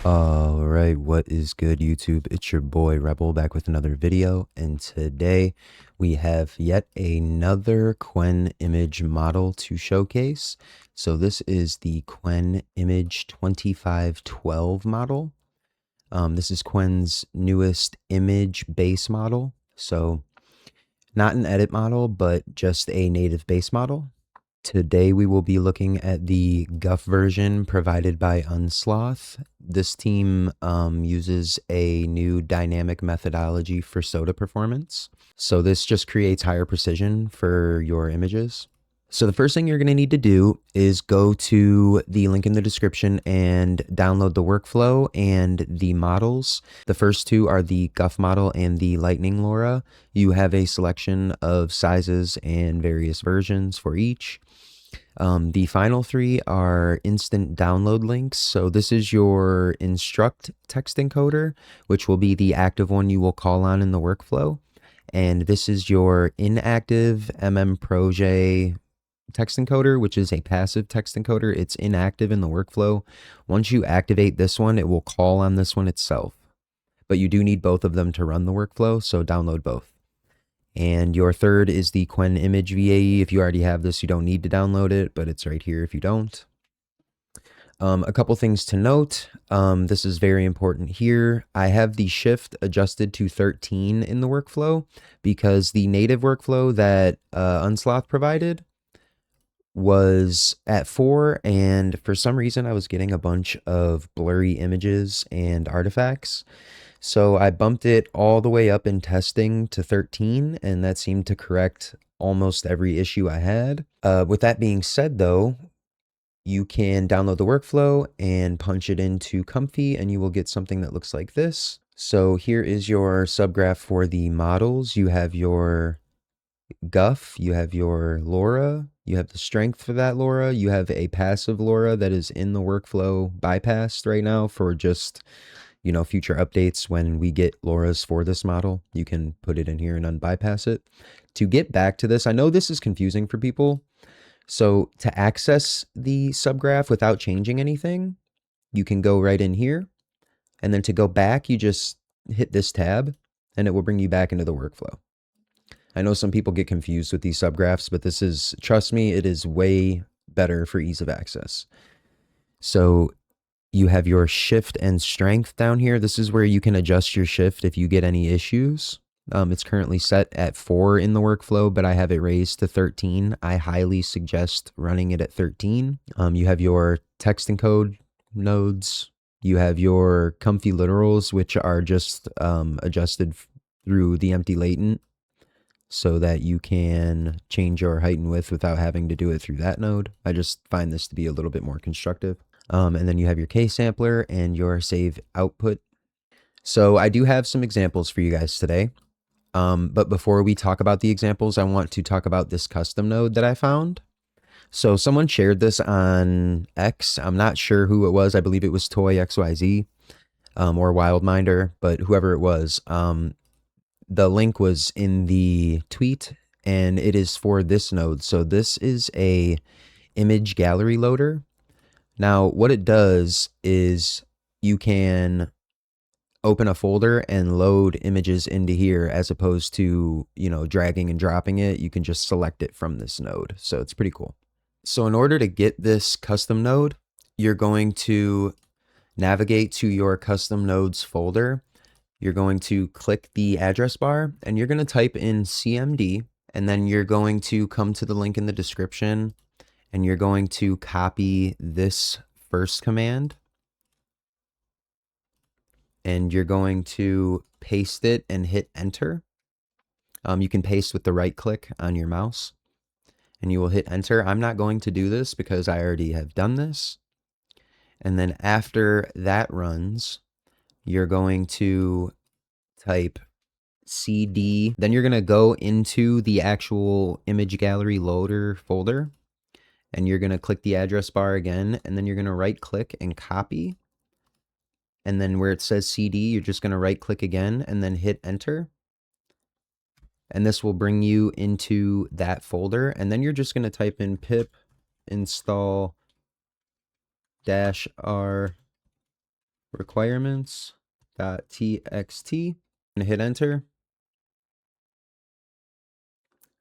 Alright, what is good, YouTube? It's your boy Rebel back with another video, and today we have yet another Qwen Image model to showcase. So this is the Qwen Image 2512 model. This is Qwen's newest image base model. So not an edit model, but just a native base model. Today we will be looking at the GGUF version provided by Unsloth. This team uses a new dynamic methodology for SOTA performance. So this just creates higher precision for your images. So the first thing you're going to need to do is go to the link in the description and download the workflow and the models. The first two are the GGUF model and the Lightning LoRa. You have a selection of sizes and various versions for each. The final three are instant download links. So this is your instruct text encoder, which will be the active one you will call on in the workflow. And this is your inactive mmproj text encoder, which is a passive text encoder. It's inactive in the workflow. Once you activate this one, it will call on this one itself. But you do need both of them to run the workflow, so download both. And your third is the Qwen Image VAE. If you already have this, you don't need to download it, but it's right here if you don't. A couple things to note. This is very important here. I have the shift adjusted to 13 in the workflow because the native workflow that Unsloth provided was at 4, and for some reason I was getting a bunch of blurry images and artifacts. So I bumped it all the way up in testing to 13, and that seemed to correct almost every issue I had. With that being said though, you can download the workflow and punch it into Comfy and you will get something that looks like this. So here is your subgraph for the models. You have your GGUF, you have your LoRa, you have the strength for that LoRa, you have a passive LoRa that is in the workflow bypassed right now for just, you know, future updates. When we get LoRa's for this model, you can put it in here and unbypass it. To get back to this, I know this is confusing for people. So to access the subgraph without changing anything, you can go right in here. And then to go back, you just hit this tab and it will bring you back into the workflow. I know some people get confused with these subgraphs, but this is, trust me, it is way better for ease of access. So you have your shift and strength down here. This is where you can adjust your shift if you get any issues. It's currently set at 4 in the workflow, but I have it raised to 13. I highly suggest running it at 13. You have your text encode nodes. You have your comfy literals, which are just adjusted through the empty latent, so that you can change your height and width without having to do it through that node. I just find this to be a little bit more constructive. And then you have your K sampler and your save output. So I do have some examples for you guys today. But before we talk about the examples, I want to talk about this custom node that I found. So someone shared this on X. I'm not sure who it was. I believe it was Toy XYZ or Wildminder, but whoever it was, the link was in the tweet and it is for this node. So this is a image gallery loader. Now what it does is you can open a folder and load images into here as opposed to, you know, dragging and dropping it. You can just select it from this node. So it's pretty cool. So in order to get this custom node, you're going to navigate to your custom nodes folder. You're going to click the address bar and you're going to type in CMD, and then you're going to come to the link in the description and you're going to copy this first command and you're going to paste it and hit enter. You can paste with the right click on your mouse and you will hit enter. I'm not going to do this because I already have done this. And then after that runs, you're going to type CD. Then you're going to go into the actual image gallery loader folder and you're going to click the address bar again. And then you're going to right click and copy. And then where it says CD, you're just going to right click again and then hit enter. And this will bring you into that folder. And then you're just going to type in pip install -r requirements.txt and hit enter.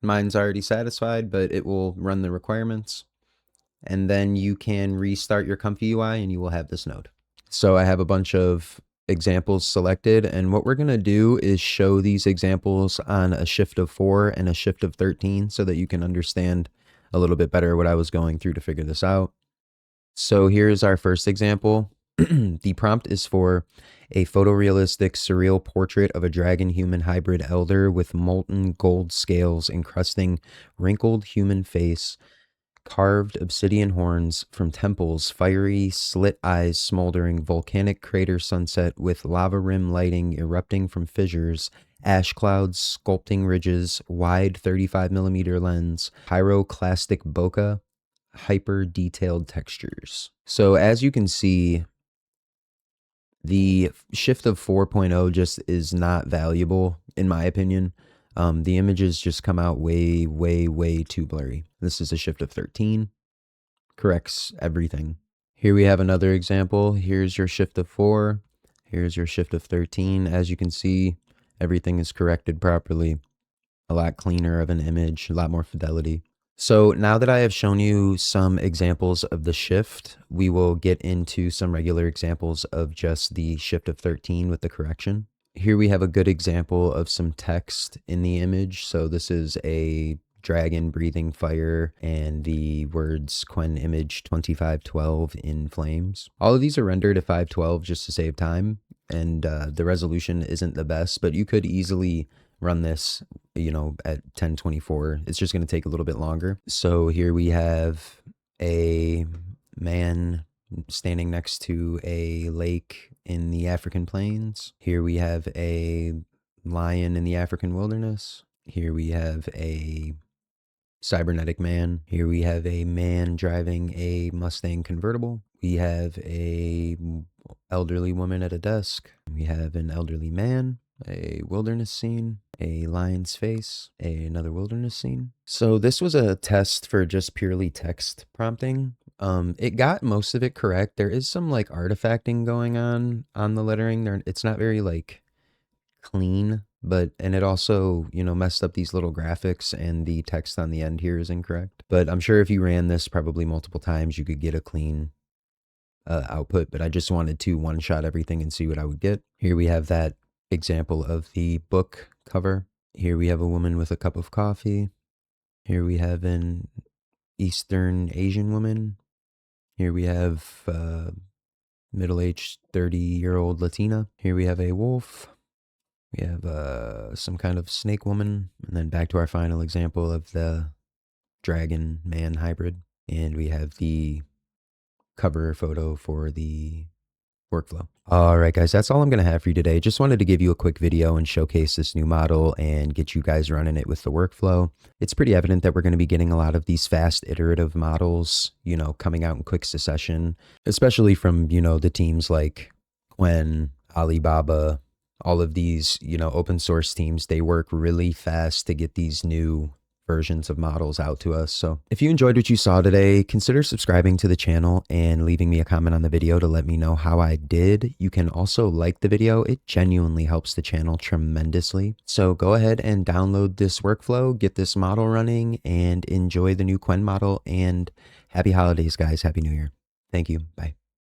Mine's already satisfied, but it will run the requirements. And then you can restart your ComfyUI and you will have this node. So I have a bunch of examples selected, and what we're going to do is show these examples on a shift of 4 and a shift of 13 so that you can understand a little bit better what I was going through to figure this out. So here's our first example. The prompt is for a photorealistic surreal portrait of a dragon-human hybrid elder with molten gold scales encrusting wrinkled human face, carved obsidian horns from temples, fiery slit eyes smoldering, volcanic crater sunset with lava rim lighting erupting from fissures, ash clouds sculpting ridges, wide 35mm lens, pyroclastic bokeh, hyper detailed textures. So as you can see, the shift of 4.0 just is not valuable in my opinion. The images just come out way too blurry. This is a shift of 13, corrects everything. Here we have another example. Here's your shift of 4. Here's your shift of 13. As you can see, everything is corrected properly. A lot cleaner of an image, a lot more fidelity. So now that I have shown you some examples of the shift, we will get into some regular examples of just the shift of 13 with the correction. Here we have a good example of some text in the image. So this is a dragon breathing fire and the words Qwen Image 2512 in flames. All of these are rendered at 512 just to save time, and the resolution isn't the best, but you could easily run this, you know, at 1024. It's just going to take a little bit longer. So here we have a man standing next to a lake in the African plains. Here we have a lion in the African wilderness. Here we have a cybernetic man. Here we have a man driving a Mustang convertible. We have a elderly woman at a desk. We have an elderly man, a wilderness scene, a lion's face, another wilderness scene. So this was a test for just purely text prompting. It got most of it correct. There is some like artifacting going on the lettering there. It's not very like clean, and it also, you know, messed up these little graphics, and the text on the end here is incorrect. But I'm sure if you ran this probably multiple times, you could get a clean output, but I just wanted to one-shot everything and see what I would get. Here we have that example of the book cover. Here we have a woman with a cup of coffee. Here we have an Eastern Asian woman. Here we have middle-aged 30-year-old Latina. Here we have a wolf. We have some kind of snake woman. And then back to our final example of the dragon man hybrid. And we have the cover photo for the workflow. All right, guys, that's all I'm going to have for you today. Just wanted to give you a quick video and showcase this new model and get you guys running it with the workflow. It's pretty evident that we're going to be getting a lot of these fast iterative models, you know, coming out in quick succession, especially from, you know, the teams like Qwen, Alibaba, all of these, you know, open source teams. They work really fast to get these new versions of models out to us. So if you enjoyed what you saw today, consider subscribing to the channel and leaving me a comment on the video to let me know how I did. You can also like the video. It genuinely helps the channel tremendously. So go ahead and download this workflow, get this model running, and enjoy the new Qwen model. And happy holidays, guys. Happy New Year. Thank you. Bye.